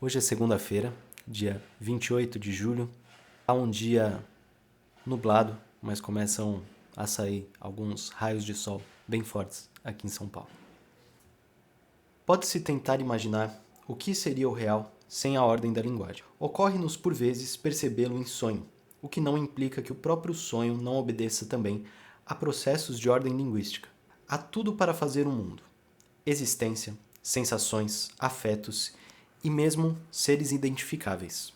Hoje é segunda-feira, dia 28 de julho. Há um dia nublado, mas começam a sair alguns raios de sol bem fortes aqui em São Paulo. Pode-se tentar imaginar o que seria o real sem a ordem da linguagem. Ocorre-nos por vezes percebê-lo em sonho, o que não implica que o próprio sonho não obedeça também a processos de ordem linguística. Há tudo para fazer um mundo: existência, sensações, afetos e mesmo seres identificáveis.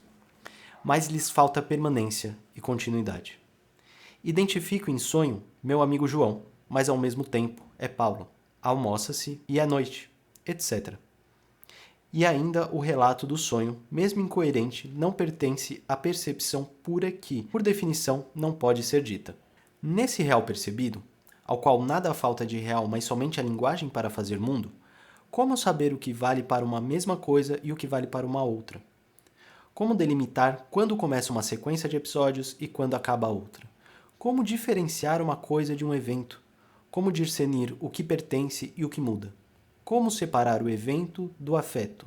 Mas lhes falta permanência e continuidade. Identifico em sonho meu amigo João, mas ao mesmo tempo é Paulo. Almoça-se e é noite, etc. E ainda o relato do sonho, mesmo incoerente, não pertence à percepção pura que, por definição, não pode ser dita. Nesse real percebido, ao qual nada falta de real, mas somente a linguagem para fazer mundo, como saber o que vale para uma mesma coisa e o que vale para uma outra? Como delimitar quando começa uma sequência de episódios e quando acaba a outra? Como diferenciar uma coisa de um evento? Como discernir o que pertence e o que muda? Como separar o evento do afeto?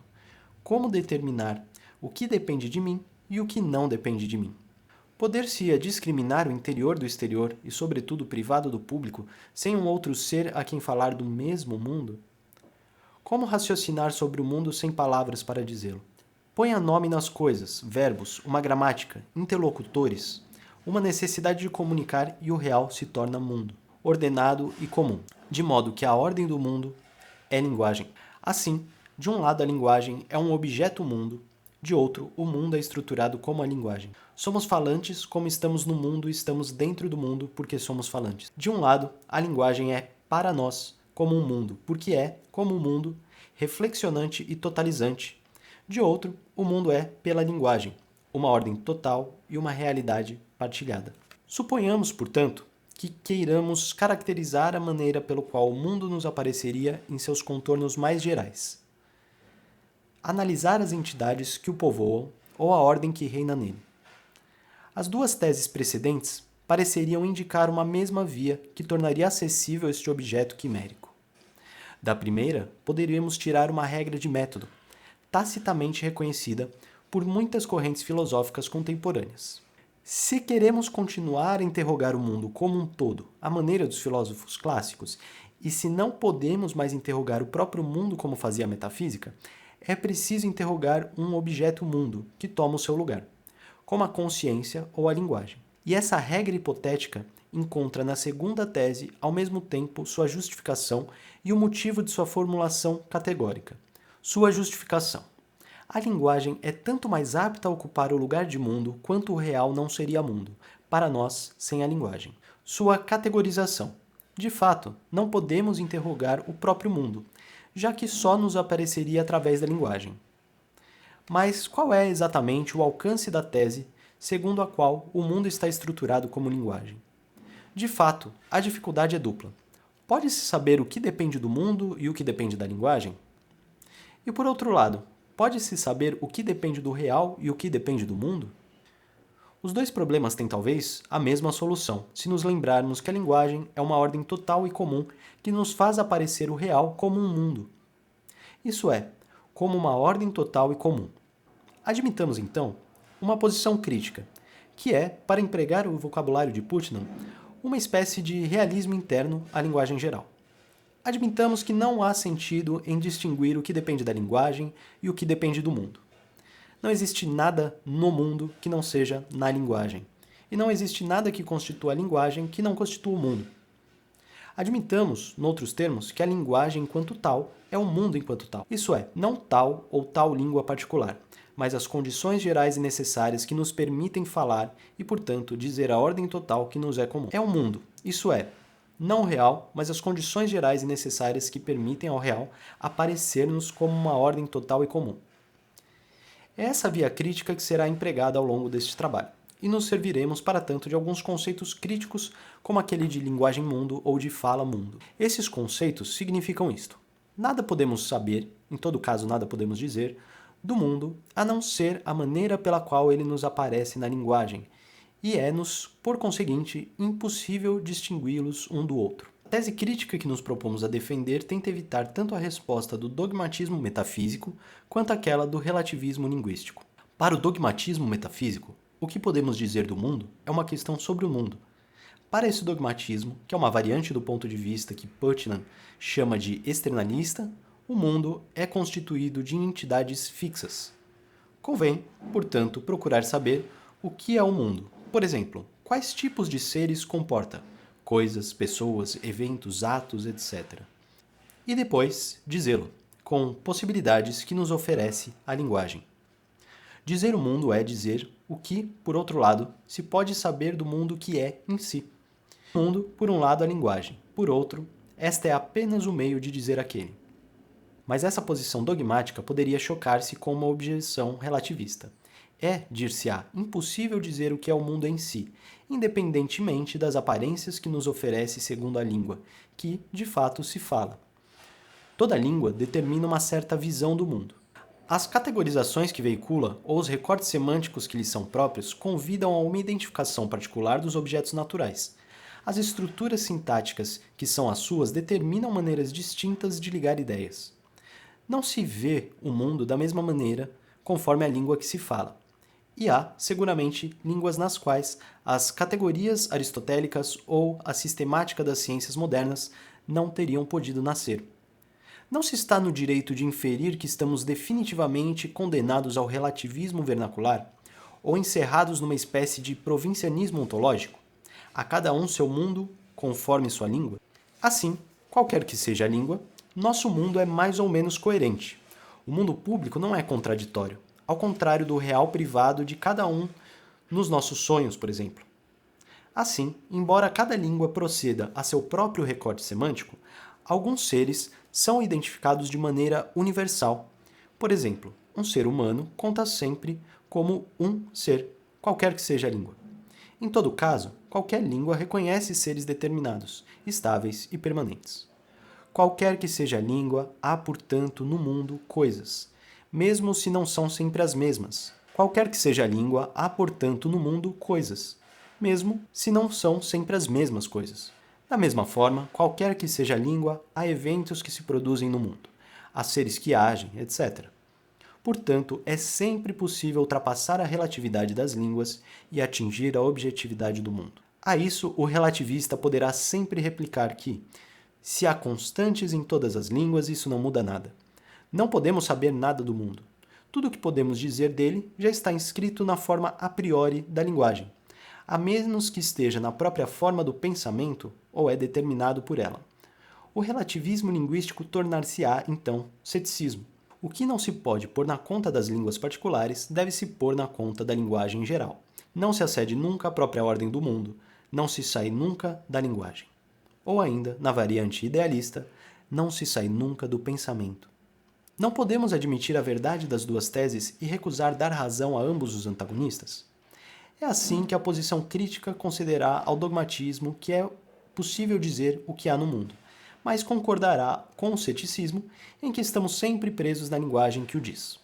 Como determinar o que depende de mim e o que não depende de mim? Poder-se-ia discriminar o interior do exterior e, sobretudo, o privado do público, sem um outro ser a quem falar do mesmo mundo? Como raciocinar sobre o mundo sem palavras para dizê-lo? Ponha nome nas coisas, verbos, uma gramática, interlocutores, uma necessidade de comunicar e o real se torna mundo, ordenado e comum, de modo que a ordem do mundo é linguagem. Assim, de um lado a linguagem é um objeto mundo, de outro o mundo é estruturado como a linguagem. Somos falantes como estamos no mundo e estamos dentro do mundo porque somos falantes. De um lado, a linguagem é para nós como um mundo, porque é, como um mundo, reflexionante e totalizante. De outro, o mundo é, pela linguagem, uma ordem total e uma realidade partilhada. Suponhamos, portanto, que queiramos caracterizar a maneira pelo qual o mundo nos apareceria em seus contornos mais gerais. Analisar as entidades que o povoam ou a ordem que reina nele. As duas teses precedentes pareceriam indicar uma mesma via que tornaria acessível este objeto quimérico. Da primeira, poderíamos tirar uma regra de método, tacitamente reconhecida por muitas correntes filosóficas contemporâneas. Se queremos continuar a interrogar o mundo como um todo, à maneira dos filósofos clássicos, e se não podemos mais interrogar o próprio mundo como fazia a metafísica, é preciso interrogar um objeto-mundo que toma o seu lugar, como a consciência ou a linguagem. E essa regra hipotética encontra na segunda tese, ao mesmo tempo, sua justificação e o motivo de sua formulação categórica. Sua justificação. A linguagem é tanto mais apta a ocupar o lugar de mundo quanto o real não seria mundo, para nós, sem a linguagem. Sua categorização. De fato, não podemos interrogar o próprio mundo, já que só nos apareceria através da linguagem. Mas qual é exatamente o alcance da tese segundo a qual o mundo está estruturado como linguagem? De fato, a dificuldade é dupla. Pode-se saber o que depende do mundo e o que depende da linguagem? E por outro lado, pode-se saber o que depende do real e o que depende do mundo? Os dois problemas têm talvez a mesma solução, se nos lembrarmos que a linguagem é uma ordem total e comum que nos faz aparecer o real como um mundo. Isso é, como uma ordem total e comum. Admitamos, então, uma posição crítica, que é, para empregar o vocabulário de Putnam, uma espécie de realismo interno à linguagem geral. Admitamos que não há sentido em distinguir o que depende da linguagem e o que depende do mundo. Não existe nada no mundo que não seja na linguagem. E não existe nada que constitua a linguagem que não constitua o mundo. Admitamos, noutros termos, que a linguagem enquanto tal é o mundo enquanto tal. Isso é, não tal ou tal língua particular, mas as condições gerais e necessárias que nos permitem falar e, portanto, dizer a ordem total que nos é comum. É o mundo, isso é, não o real, mas as condições gerais e necessárias que permitem ao real aparecer-nos como uma ordem total e comum. É essa via crítica que será empregada ao longo deste trabalho, e nos serviremos, para tanto, de alguns conceitos críticos, como aquele de linguagem-mundo ou de fala-mundo. Esses conceitos significam isto: nada podemos saber, em todo caso nada podemos dizer, do mundo, a não ser a maneira pela qual ele nos aparece na linguagem, e é-nos, por conseguinte, impossível distingui-los um do outro. A tese crítica que nos propomos a defender tenta evitar tanto a resposta do dogmatismo metafísico quanto aquela do relativismo linguístico. Para o dogmatismo metafísico, o que podemos dizer do mundo é uma questão sobre o mundo. Para esse dogmatismo, que é uma variante do ponto de vista que Putnam chama de externalista, o mundo é constituído de entidades fixas. Convém, portanto, procurar saber o que é o mundo. Por exemplo, quais tipos de seres comporta? Coisas, pessoas, eventos, atos, etc. E depois dizê-lo, com possibilidades que nos oferece a linguagem. Dizer o mundo é dizer o que, por outro lado, se pode saber do mundo que é em si. O mundo, por um lado, a linguagem, por outro, esta é apenas o meio de dizer aquele. Mas essa posição dogmática poderia chocar-se com uma objeção relativista. É, dir-se-á, impossível dizer o que é o mundo em si, independentemente das aparências que nos oferece segundo a língua, que, de fato, se fala. Toda língua determina uma certa visão do mundo. As categorizações que veicula, ou os recortes semânticos que lhes são próprios, convidam a uma identificação particular dos objetos naturais. As estruturas sintáticas que são as suas determinam maneiras distintas de ligar ideias. Não se vê o mundo da mesma maneira conforme a língua que se fala. E há, seguramente, línguas nas quais as categorias aristotélicas ou a sistemática das ciências modernas não teriam podido nascer. Não se está no direito de inferir que estamos definitivamente condenados ao relativismo vernacular ou encerrados numa espécie de provincianismo ontológico, a cada um seu mundo conforme sua língua? Assim, qualquer que seja a língua, nosso mundo é mais ou menos coerente. O mundo público não é contraditório, ao contrário do real privado de cada um nos nossos sonhos, por exemplo. Assim, embora cada língua proceda a seu próprio recorte semântico, alguns seres são identificados de maneira universal. Por exemplo, um ser humano conta sempre como um ser, qualquer que seja a língua. Em todo caso, qualquer língua reconhece seres determinados, estáveis e permanentes. Qualquer que seja a língua, há, portanto, no mundo coisas, mesmo se não são sempre as mesmas. Qualquer que seja a língua, há, portanto, no mundo coisas, mesmo se não são sempre as mesmas coisas. Da mesma forma, qualquer que seja a língua, há eventos que se produzem no mundo, há seres que agem, etc. Portanto, é sempre possível ultrapassar a relatividade das línguas e atingir a objetividade do mundo. A isso, o relativista poderá sempre replicar que, se há constantes em todas as línguas, isso não muda nada. Não podemos saber nada do mundo. Tudo o que podemos dizer dele já está inscrito na forma a priori da linguagem, a menos que esteja na própria forma do pensamento ou é determinado por ela. O relativismo linguístico tornar-se-á, então, ceticismo. O que não se pode pôr na conta das línguas particulares deve-se pôr na conta da linguagem geral. Não se acede nunca à própria ordem do mundo, não se sai nunca da linguagem. Ou ainda, na variante idealista, não se sai nunca do pensamento. Não podemos admitir a verdade das duas teses e recusar dar razão a ambos os antagonistas? É assim que a posição crítica considerará ao dogmatismo que é possível dizer o que há no mundo, mas concordará com o ceticismo em que estamos sempre presos na linguagem que o diz.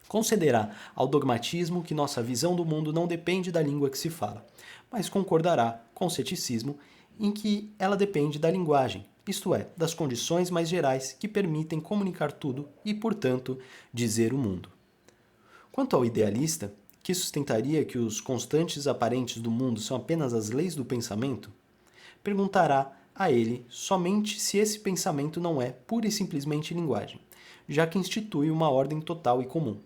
Concederá ao dogmatismo que nossa visão do mundo não depende da língua que se fala, mas concordará com o ceticismo em que ela depende da linguagem, isto é, das condições mais gerais que permitem comunicar tudo e, portanto, dizer o mundo. Quanto ao idealista, que sustentaria que os constantes aparentes do mundo são apenas as leis do pensamento, perguntará a ele somente se esse pensamento não é pura e simplesmente linguagem, já que institui uma ordem total e comum.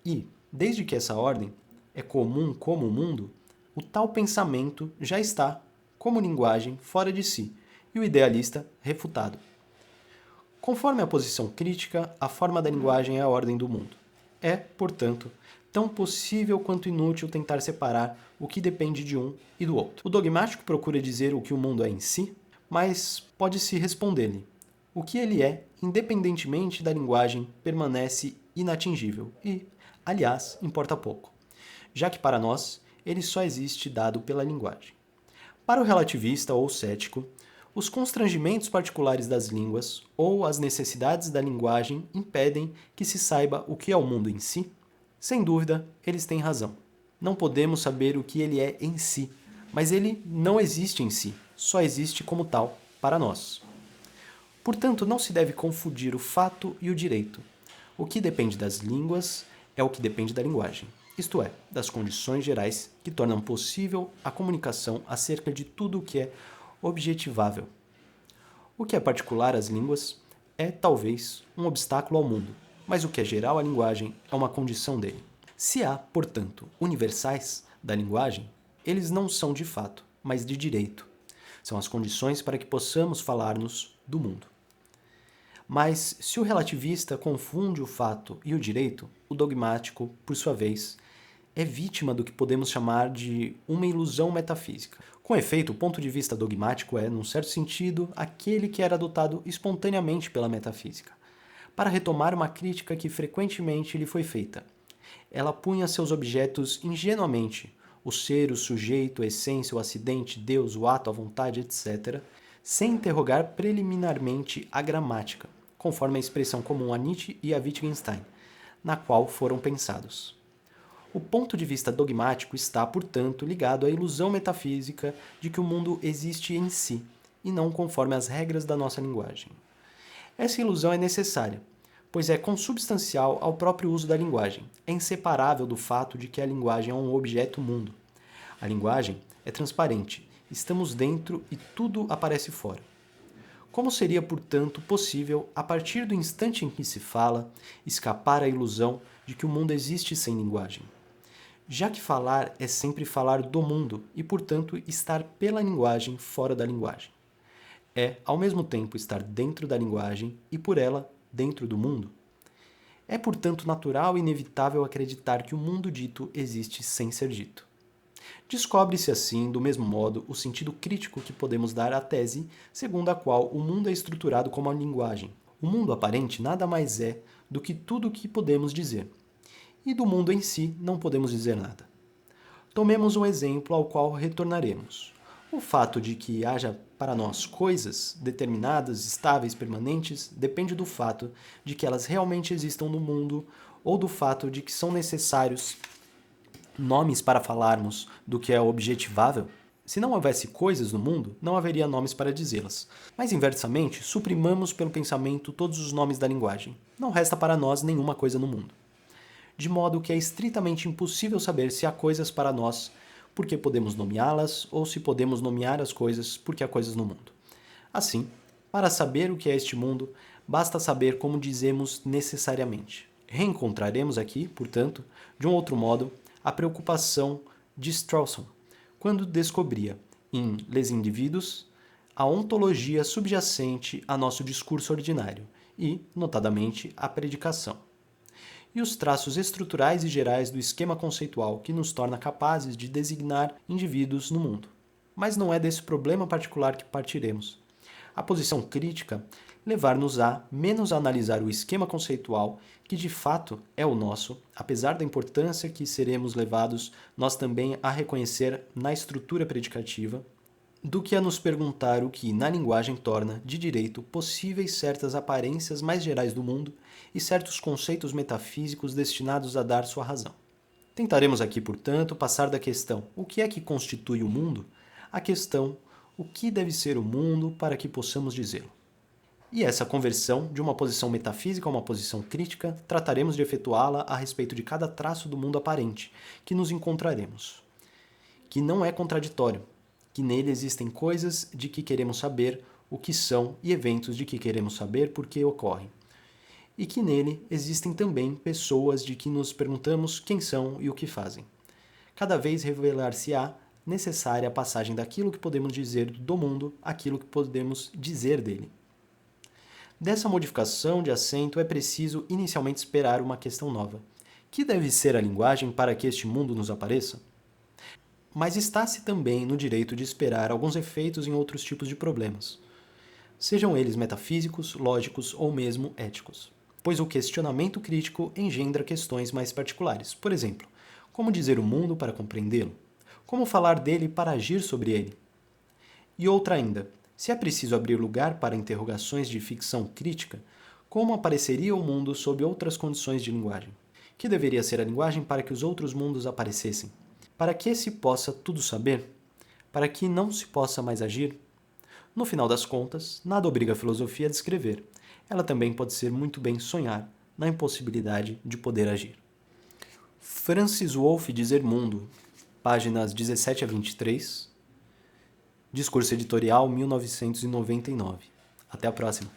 E, desde que essa ordem é comum como o mundo, o tal pensamento já está, como linguagem, fora de si, e o idealista refutado. Conforme a posição crítica, a forma da linguagem é a ordem do mundo. É, portanto, tão possível quanto inútil tentar separar o que depende de um e do outro. O dogmático procura dizer o que o mundo é em si, mas pode-se responder-lhe. O que ele é, independentemente da linguagem, permanece inatingível e, aliás, importa pouco, já que para nós ele só existe dado pela linguagem. Para o relativista ou cético, os constrangimentos particulares das línguas ou as necessidades da linguagem impedem que se saiba o que é o mundo em si? Sem dúvida, eles têm razão. Não podemos saber o que ele é em si, mas ele não existe em si, só existe como tal. para nós. Portanto, não se deve confundir o fato e o direito. O que depende das línguas é o que depende da linguagem, isto é, das condições gerais que tornam possível a comunicação acerca de tudo o que é objetivável. O que é particular às línguas é, talvez, um obstáculo ao mundo, mas o que é geral à linguagem é uma condição dele. Se há, portanto, universais da linguagem, eles não são de fato, mas de direito. São as condições para que possamos falar-nos do mundo. Mas, se o relativista confunde o fato e o direito, o dogmático, por sua vez, é vítima do que podemos chamar de uma ilusão metafísica. Com efeito, o ponto de vista dogmático é, num certo sentido, aquele que era adotado espontaneamente pela metafísica, para retomar uma crítica que frequentemente lhe foi feita. Ela punha seus objetos ingenuamente, o ser, o sujeito, a essência, o acidente, Deus, o ato, a vontade, etc., sem interrogar preliminarmente a gramática, conforme a expressão comum a Nietzsche e a Wittgenstein, na qual foram pensados. O ponto de vista dogmático está, portanto, ligado à ilusão metafísica de que o mundo existe em si, e não conforme as regras da nossa linguagem. Essa ilusão é necessária, pois é consubstancial ao próprio uso da linguagem, é inseparável do fato de que a linguagem é um objeto mundo. A linguagem é transparente, estamos dentro e tudo aparece fora. Como seria, portanto, possível, a partir do instante em que se fala, escapar à ilusão de que o mundo existe sem linguagem? Já que falar é sempre falar do mundo e, portanto, estar pela linguagem fora da linguagem. É, ao mesmo tempo, estar dentro da linguagem e, por ela, dentro do mundo. É, portanto, natural e inevitável acreditar que o mundo dito existe sem ser dito. Descobre-se assim, do mesmo modo, o sentido crítico que podemos dar à tese segundo a qual o mundo é estruturado como a linguagem. O mundo aparente nada mais é do que tudo o que podemos dizer. E do mundo em si não podemos dizer nada. Tomemos um exemplo ao qual retornaremos. O fato de que haja para nós coisas determinadas, estáveis, permanentes, depende do fato de que elas realmente existam no mundo ou do fato de que são necessários nomes para falarmos do que é objetivável. Se não houvesse coisas no mundo, não haveria nomes para dizê-las. Mas, inversamente, suprimamos pelo pensamento todos os nomes da linguagem. Não resta para nós nenhuma coisa no mundo. De modo que é estritamente impossível saber se há coisas para nós porque podemos nomeá-las ou se podemos nomear as coisas porque há coisas no mundo. Assim, para saber o que é este mundo, basta saber como dizemos necessariamente. Reencontraremos aqui, portanto, de um outro modo, a preocupação de Strawson, quando descobria, em Les Indivíduos, a ontologia subjacente a nosso discurso ordinário e, notadamente, a predicação, e os traços estruturais e gerais do esquema conceitual que nos torna capazes de designar indivíduos no mundo. Mas não é desse problema particular que partiremos. A posição crítica levar-nos-á menos a analisar o esquema conceitual, que de fato é o nosso, apesar da importância que seremos levados nós também a reconhecer na estrutura predicativa, do que a nos perguntar o que, na linguagem, torna, de direito, possíveis certas aparências mais gerais do mundo e certos conceitos metafísicos destinados a dar sua razão. Tentaremos aqui, portanto, passar da questão o que é que constitui o mundo à questão o que deve ser o mundo para que possamos dizê-lo. E essa conversão de uma posição metafísica a uma posição crítica, trataremos de efetuá-la a respeito de cada traço do mundo aparente que nos encontraremos, que não é contraditório, que nele existem coisas de que queremos saber o que são e eventos de que queremos saber por que ocorrem, e que nele existem também pessoas de que nos perguntamos quem são e o que fazem. Cada vez revelar-se-á necessária a passagem daquilo que podemos dizer do mundo àquilo que podemos dizer dele. Dessa modificação de acento é preciso inicialmente esperar uma questão nova. Que deve ser a linguagem para que este mundo nos apareça? Mas está-se também no direito de esperar alguns efeitos em outros tipos de problemas, sejam eles metafísicos, lógicos ou mesmo éticos, pois o questionamento crítico engendra questões mais particulares. Por exemplo, como dizer o mundo para compreendê-lo? Como falar dele para agir sobre ele? E outra ainda, se é preciso abrir lugar para interrogações de ficção crítica, como apareceria o mundo sob outras condições de linguagem? Que deveria ser a linguagem para que os outros mundos aparecessem? Para que se possa tudo saber? Para que não se possa mais agir? No final das contas, nada obriga a filosofia a descrever. Ela também pode ser muito bem sonhar na impossibilidade de poder agir. Francis Wolff Dizer Mundo, páginas 17 a 23, Discurso Editorial, 1999. Até a próxima!